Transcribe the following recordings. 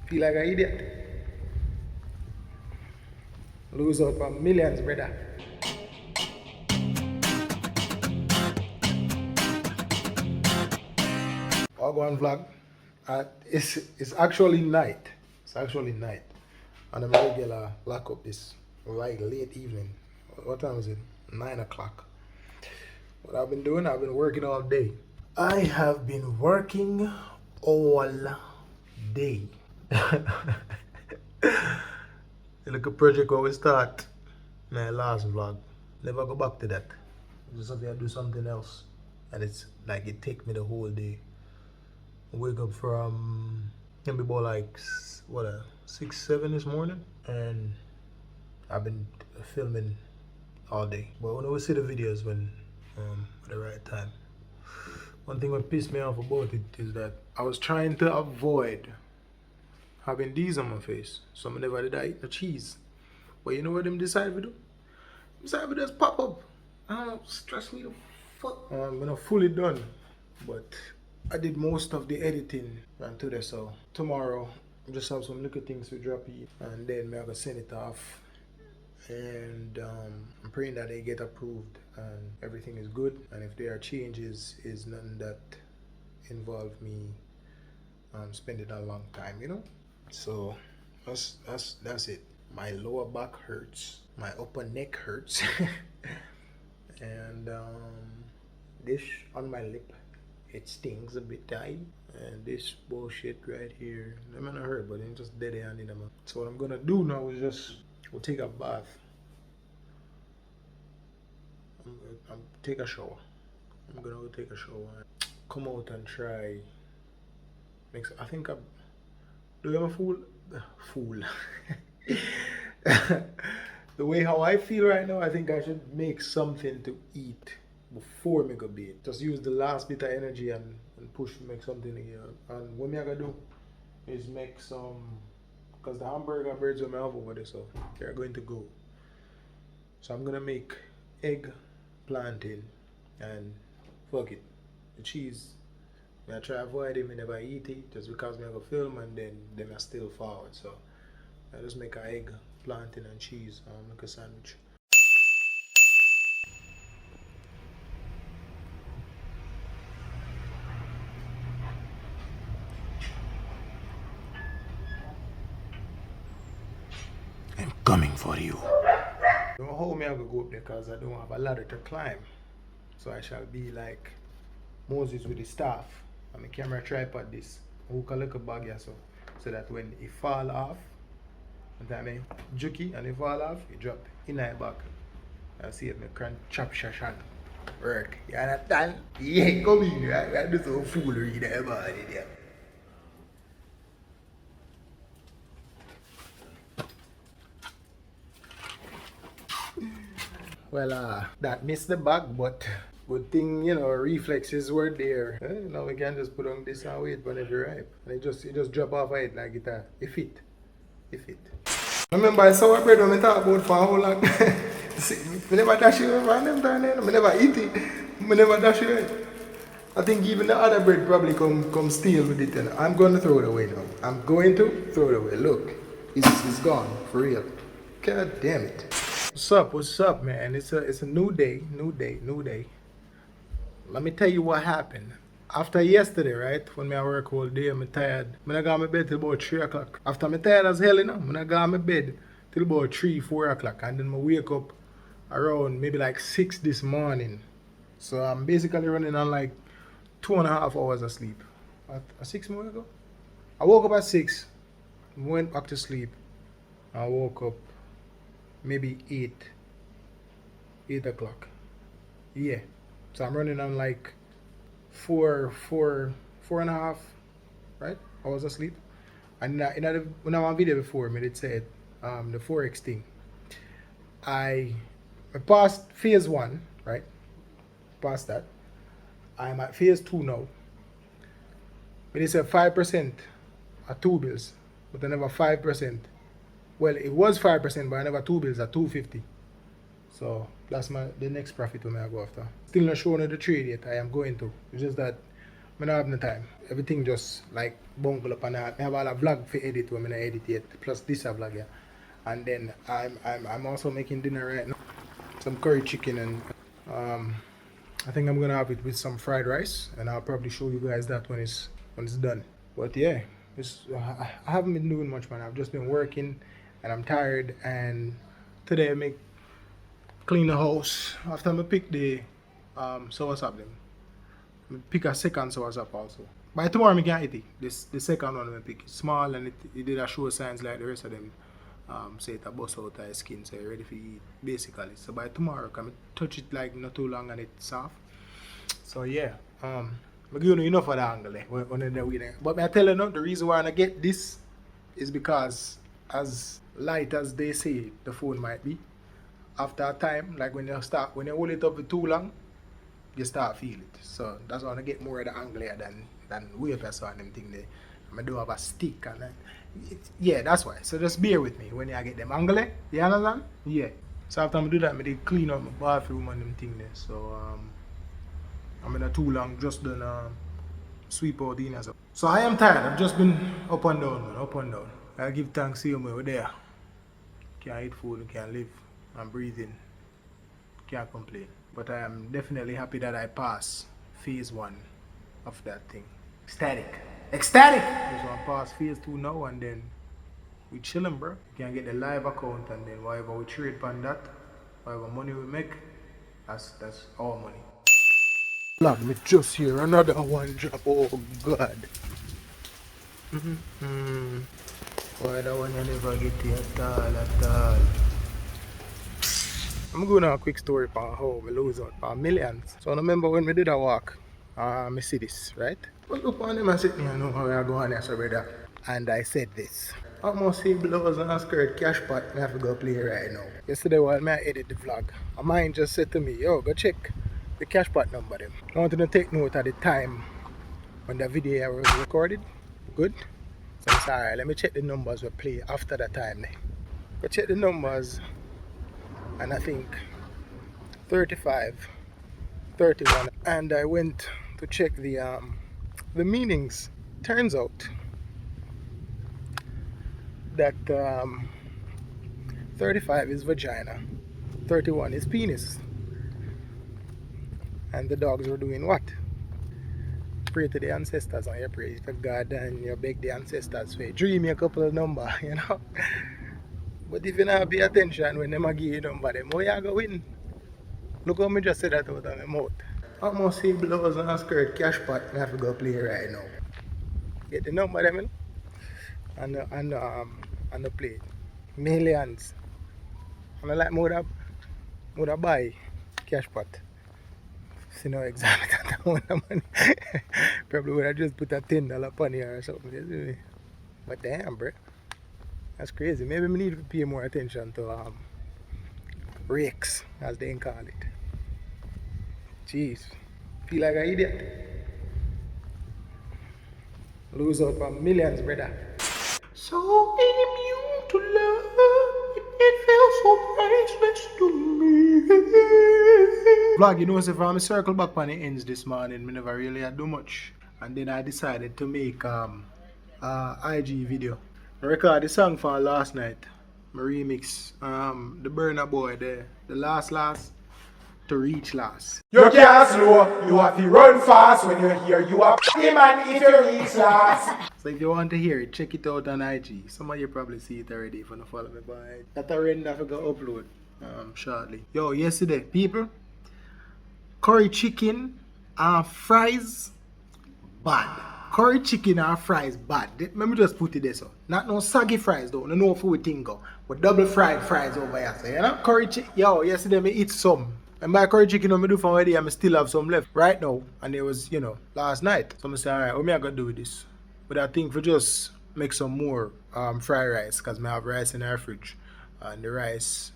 Feel like an idiot. Lose out for millions, brother. I'll go on vlog. It's actually night. It's actually night. And I'm regular lock up this right late evening. What time is it? 9 o'clock. What I've been doing, I've been working all day. I have been working all day. Like a project where we start my last vlog. Never go back to that. Just have to do something else. And it's like it take me the whole day. I wake up from maybe about like 6, 7 this morning, and I've been filming all day. But when I will see the videos when at the right time. One thing that pissed me off about it is that I was trying to avoid having these on my face, so I never did I eat the cheese. But you know what them decide to do? Decide to just pop up. I don't stress me the fuck. I'm not fully done, but I did most of the editing today, so tomorrow I just have some little things to drop in, and then I'm gonna send it off. And I'm praying that they get approved and everything is good. And if there are changes, is nothing that involve me spending a long time, you know. So that's it. My lower back hurts, my upper neck hurts, and this on my lip, it stings a bit time. And this bullshit right here, I'm not hurt, but it's just dead end in them. So what I'm gonna do now is just we'll take a bath. I'm take a shower. I'm gonna go take a shower and come out and try. I think I'm. Do you have a fool? Fool. The way how I feel right now, I think I should make something to eat before me go bed. Just use the last bit of energy and push to make something here. And what me I gonna do is make some, because the hamburger breads are my oven over there, so they're going to go. So I'm gonna make egg, plantain, and fuck it, the cheese. I try avoid it, I never eat it just because I go film and then I still forward. So I just make an egg, plantain, and cheese and make a sandwich. I'm coming for you. Don't hold me, I will go up there because I don't have a ladder to climb. So I shall be like Moses with the staff. And my camera tripod this. Hook a little bag here so that when it fall off, I mean jukey and it fall off, it drop in my back. I see it, I can chop shashan. Work. You understand? Yeah, come in, right? I do some foolery there about it there. Well, that missed the bag, but good thing, you know, reflexes were there. Now we can just put on this and wait when it ripe. And it just drop off of it like it fit. It fit. Remember I saw a bread when I talk about for a whole lot. I never dash it over them time then. I never eat it. I never dash it. I think even the other bread probably come steal with it, and I'm going to throw it away now. I'm going to throw it away. Look, it's gone for real. God damn it. What's up, man? It's a new day. Let me tell you what happened. After yesterday, right, when I work all day, I'm tired. I got my bed till about 3 o'clock. After I'm tired as hell, you know, I got my bed till about 3, 4 o'clock. And then I wake up around maybe like 6 this morning. So I'm basically running on like 2.5 hours of sleep. At 6 more ago? I woke up at 6, went back to sleep. I woke up maybe 8 o'clock. Yeah. So I'm running on like 4.5, right? Hours of sleep. And when I was on video before, I did say it, the Forex thing. I passed phase 1, right? Past that. I'm at phase 2 now. But they said 5% at 2 bills, but I never 5%. Well, it was 5%, but I never 2 bills at 250. So that's the next profit when I go after. Still not showing the trade yet. I am going to. It's just that I don't have no time. Everything just like bungle up, and I have all a vlog for edit when I edit it. Plus this a vlog, yeah. And then I'm also making dinner right now. Some curry chicken, and I think I'm gonna have it with some fried rice, and I'll probably show you guys that when it's done. But yeah, I haven't been doing much, man. I've just been working, and I'm tired. And today I make clean the house after I pick the sour sap them. I pick a second sour sap also. By tomorrow I can eat it. The second one I pick is small, and it did a show signs like the rest of them. Say it a bust out of skin, so you're ready for eat basically. So by tomorrow I can touch it like not too long and it's soft. So yeah, I give you enough of the angle when they're with it. But I tell you now, the reason why I get this is because as light as they say the phone might be, after a time, like when you hold it up for too long, you start feel it. So that's why I get more of the angle here than wafers on them thing there. I do have a stick and yeah, that's why. So just bear with me when I get them angle. You understand? Yeah. So after I do that, I clean up my bathroom and them thing there. So I'm in a too long, just done sweep out the inner. So I am tired. I've just been up and down, man, up and down. I give thanks to you, man. We're there. Can't eat food, can't live. I'm breathing. Can't complain. But I am definitely happy that I passed phase 1 of that thing. Ecstatic! So I'm past phase 2 now, and then we chillin', bro. You can get the live account, and then whatever we trade on that, whatever money we make, that's our money. Vlog, me just hear another one drop. Oh God. Why that one you never get it at all. I'm going on a quick story about how we lose out for millions. So I remember when we did a walk, I see this, right? But look on them and sit me and know how we are going there, so brother. And I said this. I must see blows and a skirt cash pot, I have to go play right now. Yesterday while I edit the vlog, a mind just said to me, yo, go check the cash pot number them. I wanted to take note at the time when the video was recorded. Good? So I'm sorry, let me check the numbers we play after that time. Go check the numbers, and I think 35, 31, and I went to check the meanings. Turns out that 35 is vagina, 31 is penis, and the dogs were doing what? Pray to the ancestors, and you pray to God, and you beg the ancestors for dream a couple of numbers, you know. But if you not pay attention when them give you number, them how you go win? Look how me just said that out of my mouth. I must see blows and a skirt cash pot, I have to go play right now. Get the number them, you know? And the plate. Millions. And I like more buy cash pot. See no exactly that amount of money. Probably would have just put a $10 upon here or something. But damn, bro. That's crazy. Maybe we need to pay more attention to rakes, as they call it. Jeez. Feel like an idiot. Lose out for millions, brother. So immune to love, it feels so priceless to me. Vlog, you know, so if I'm circle back on the ends this morning, I never really had do much. And then I decided to make IG video. I record the song for last night. My remix. The Burner Boy, the last to reach last. You can't slow, you have to run fast when you hear you are man if you reach last. So if you want to hear it, check it out on IG. Some of you probably see it already if you don't follow me, but that I render I forgot upload shortly. Yo, yesterday, people, curry chicken and fries, bad. Curry chicken and fries, bad. Let me just put it there, so. Not no saggy fries though, no food thing go. But double fried fries over here, so you know? Curry chicken, yo, yesterday me eat some. And my curry chicken I do from already, I still have some left right now. And it was, you know, last night. So I say, alright, what am I gonna do with this? But I think we just make some more fried rice, because I have rice in our fridge. And the rice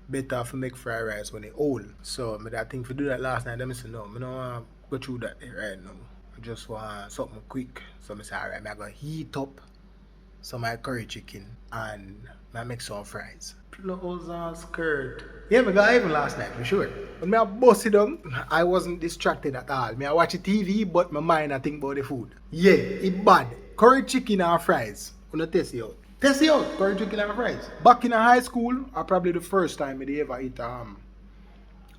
better for make fried rice when it's old. So I think if we do that last night, I say no, I don't want to go through that right now. I just want something quick. So I say, alright, I'm gonna heat up some of my curry chicken and I make some fries. Clothes and skirt. Yeah, me got even last night, for sure. When me a bust it down, I wasn't distracted at all. Me I watch the TV, but my mind I think about the food. Yeah, it bad. Curry chicken and fries. Wanna test it out. Test it out, curry chicken and fries. Back in high school, I probably the first time I ever eat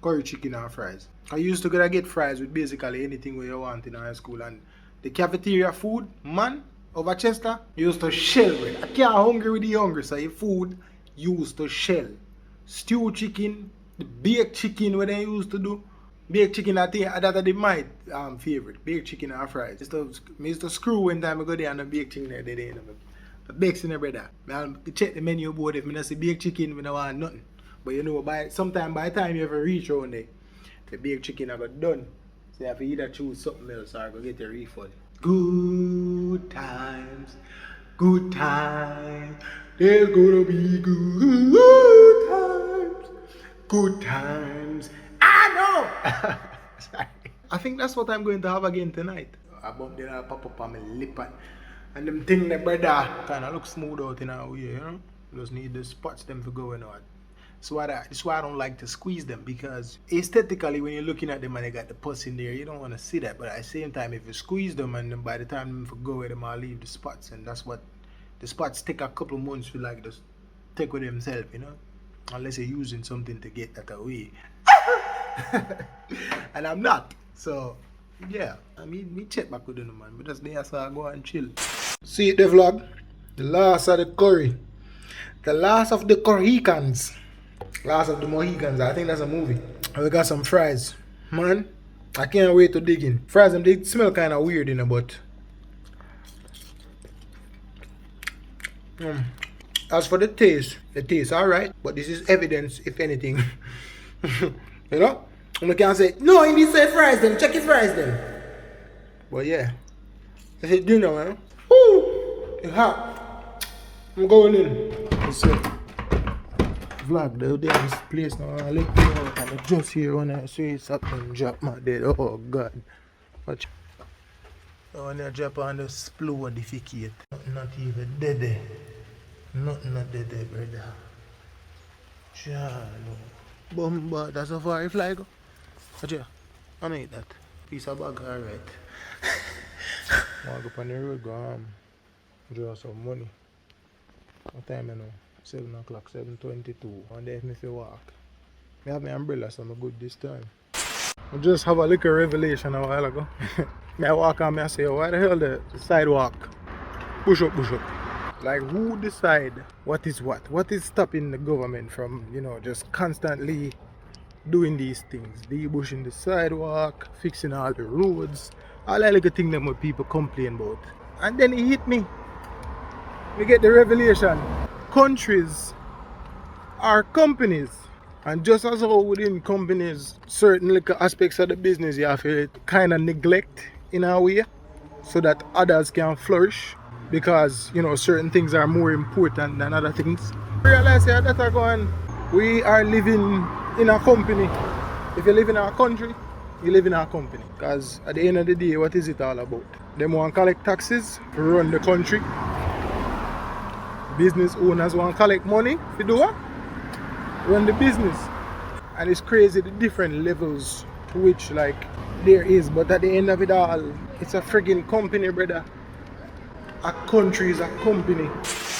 curry chicken and fries. I used to get fries with basically anything where you want in high school, and the cafeteria food, man, over Chester, used to shell with. I can't hungry with the hungry, so your food used to shell. Stew chicken, the baked chicken what they used to do. Baked chicken, I think that is my favorite. Baked chicken and fries. Me used to screw when time I go there and the baked chicken there, they didn't. Bakes in the brother. I check the menu board. If I see baked chicken, I don't want nothing. But you know, by the time you ever reach around there, the baked chicken I got done. So you have to either choose something else or go get a refund. Good times, good times. There's gonna be good times, good times. I know. Sorry. I think that's what I'm going to have again tonight. I bump there, pop up on my lip and them thing that brother kind of look smooth out in a way, you know. Just need the spots them to go in on. So that's why I don't like to squeeze them, because aesthetically when you're looking at them and they got the pus in there, you don't want to see that. But at the same time, if you squeeze them and then by the time them go with them, I'll leave the spots, and that's what the spots take a couple months to like just take with themselves, you know. Unless you're using something to get that away. And I'm not. So yeah, I mean, me check back with them, man. But just there, so I go and chill. See the vlog? The last of the curry. The last of the Mohicans. Last of the Mohicans. I think that's a movie. And we got some fries. Man, I can't wait to dig in. Fries, they smell kind of weird, you know, but... As for the taste alright. But this is evidence, if anything. You know? And we can't say, no, you need to say fries them. Check your fries them. But yeah. This is dinner, man. Woo! It's hot. I'm going in. It's vlog the damn place now. I let me know. I'm just here when I see something drop my dead. Oh god. Watch. So when I drop on the explode defecate. Not even dead. Nothing not dead, brother. Chalo. Bomba, that's how far I fly go. Watch here. I don't eat that. Piece of bag, alright. Walk up on the road, go draw some money. What time you know? 7 o'clock, 7:22. And then if you walk. I have my umbrella, so I'm good this time. I just have a little revelation a while ago. I walk and I say, why the hell the sidewalk? Push up. Like, who decide what is what? What is stopping the government from, you know, just constantly doing these things? Debushing the sidewalk, fixing all the roads, all that little thing that more people complain about. And then it hit me. We get the revelation. Countries are companies. And just as how within companies, certain little aspects of the business you have to kind of neglect in a way so that others can flourish, because, you know, certain things are more important than other things. Realize that are going, we are living in a company. If you live in our country, you live in our company. Because at the end of the day, what is it all about? They want to collect taxes to run the country. Business owners want to collect money to do what? Run the business. And it's crazy the different levels to which like there is, but at the end of it all, it's a friggin' company, brother. A country is a company.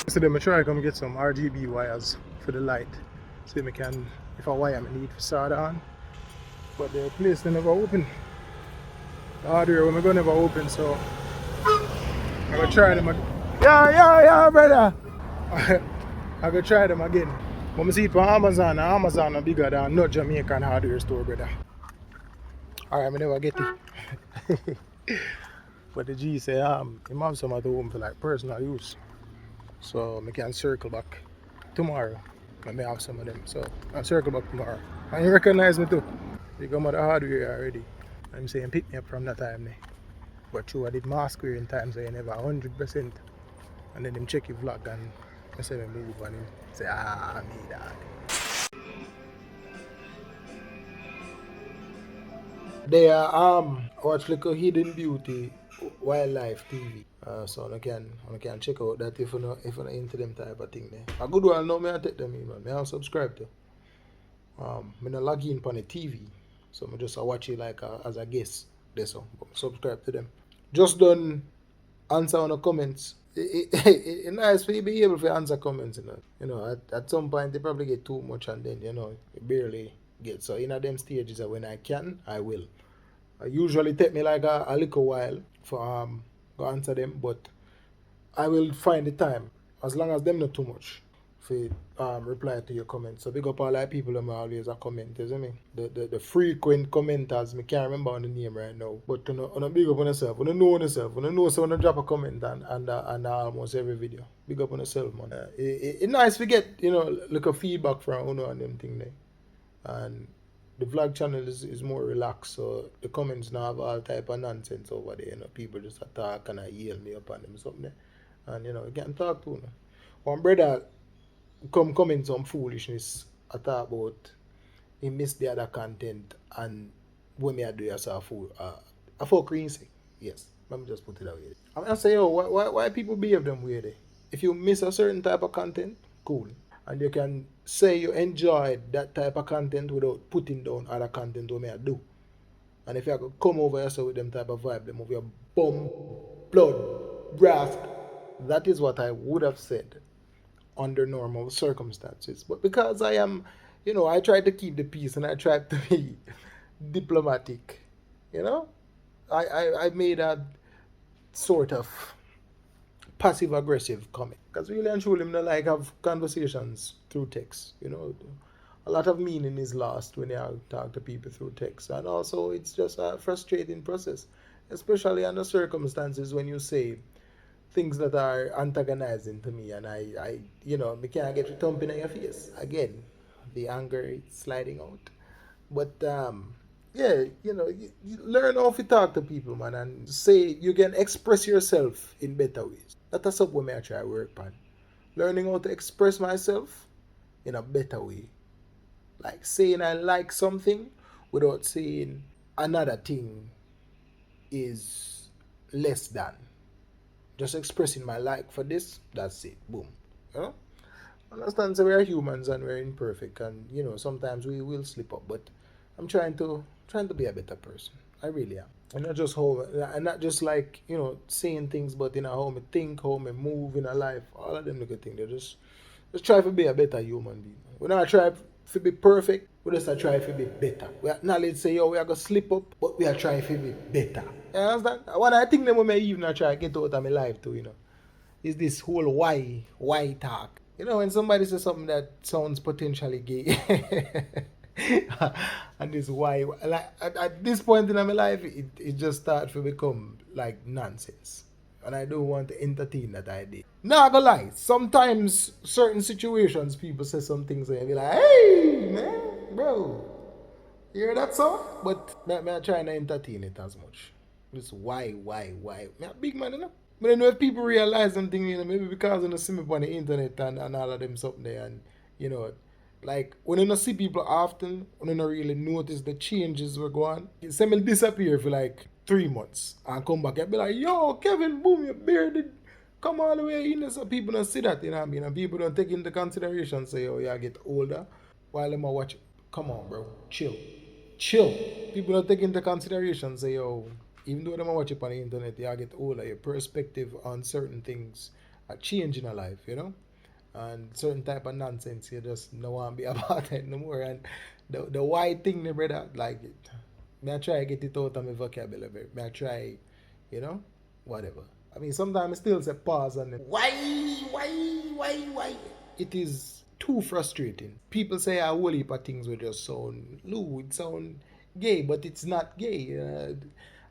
So then I try to come get some RGB wires for the light. So I can, if I wire I need for solder on. But the place they never open. The hardware when I go never open, so I'm gonna try them again. Yeah, brother. I'm gonna try them again. But I see it on Amazon, and Amazon are bigger than not Jamaican hardware store, brother. Alright, I never get it. But the G say, he have some at home for like personal use. So I can circle back tomorrow. I may have some of them. So I'll circle back tomorrow. And you recognize me too. You come at the hardware already. I'm saying pick me up from that time there. But true, I did mask wearing time, so you never 100%. And then them check your vlog and I say me move and him say, me dog. They are watch like a Hidden Beauty Wildlife TV. So I can check out that if you into them type of thing there. A good one now me I take them in, man. Me I subscribe to. Me not log in on the TV. So I just watch it like as a guest. There so but subscribe to them. Just done answer on the comments. It's nice for you be able to answer comments, you know. At some point they probably get too much and then, you barely get. So in them stages when I can, I will. I usually take me like a little while for go answer them, but I will find the time as long as them not too much for reply to your comments. So big up all the people that always a comment, you see me? The frequent commenters, me can't remember on the name right now. But on a big up on yourself, on yourself, so when you drop a comment and almost every video. Big up on yourself, man. It's nice to get, like a feedback from Uno and them thing there. And the vlog channel is more relaxed, so the comments now have all type of nonsense over there. People just attack and I yell me up on them something there. And you can talk to them. One brother come in some foolishness I talk about he missed the other content and when me I do yourself fool I for crazy. Yes. Let me just put it away. I mean I say yo why people behave them way there? If you miss a certain type of content, cool. And you can say you enjoyed that type of content without putting down other content what me I do. And if you could come over yourself with them type of vibe, them of your bum, blood, graft, that is what I would have said under normal circumstances. But because I am, I try to keep the peace and I try to be diplomatic, you know, I made a sort of passive aggressive comment. Because really and truly, I like have conversations through text, A lot of meaning is lost when you talk to people through text. And also, it's just a frustrating process, especially under circumstances when you say things that are antagonizing to me and me can't get to thumping in your face. Again, the anger is sliding out. But yeah, you learn how to talk to people, man, and say you can express yourself in better ways. That's something I try to work on. Learning how to express myself in a better way. Like saying I like something without saying another thing is less than. Just expressing my like for this, that's it. Boom. You know? Understand, so we are humans and we're imperfect and sometimes we will slip up, but I'm trying to be a better person. I really am. And not just like, saying things, but how me think, how me move in a life, all of them little things. They just try to be a better human being. We not try to be perfect, we just try to be better. We acknowledge say, yo, we are gonna slip up, but we are trying to be better. You understand? One I think that we may even try to get out of my life too, is this whole why talk. When somebody says something that sounds potentially gay, and this why, like at this point in my life, it just starts to become like nonsense. And I don't want to entertain that idea. Not gonna lie, sometimes certain situations people say some things and you be like, hey man, bro, you hear that song? But I'm trying to entertain it as much. Just why? Me a big man, But I know if people realize something, maybe because they see me on the internet and all of them something there, and you know, like when you don't see people often, when you don't really notice the changes were going, say me disappear for like 3 months and come back and be like, yo, Kevin, boom, your beard did come all the way in. So people don't see that, what I mean? And people don't take into consideration, say, oh, yeah, get older while them are watching. Come on, bro, chill. People don't take into consideration, say, yo, even though them watch it on the internet, you get older, your perspective on certain things are changing in life, And certain type of nonsense you just don't want to be about it no more. And the why thing, brother, like it. May I try to get it out of my vocabulary. May I try, whatever. I mean, sometimes I still say pause and then, why? It is too frustrating. People say a whole heap of things will just sound lewd, sound gay, but it's not gay.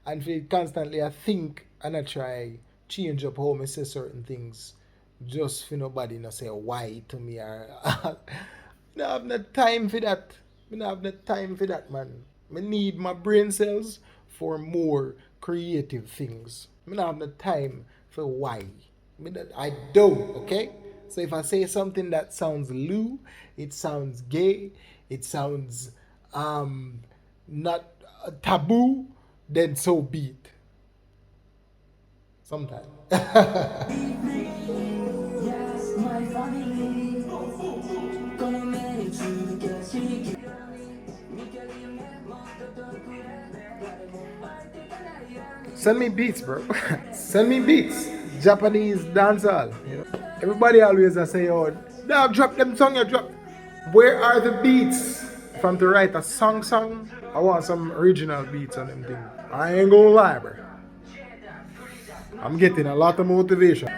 And for constantly I think and I try change up how I say certain things just for nobody not say why to me or I don't have no time for that. I don't have no time for that, man. I need my brain cells for more creative things. I don't have no time for why. I don't, okay? So if I say something that sounds lewd, it sounds gay, it sounds not taboo, then so be it. Sometime. Send me beats, bro. Send me beats. Japanese dancehall. Everybody always say, "Oh, dog, drop them song, you drop." Where are the beats? If I'm to write a song, I want some original beats on them things. I ain't gonna lie, bro. I'm getting a lot of motivation.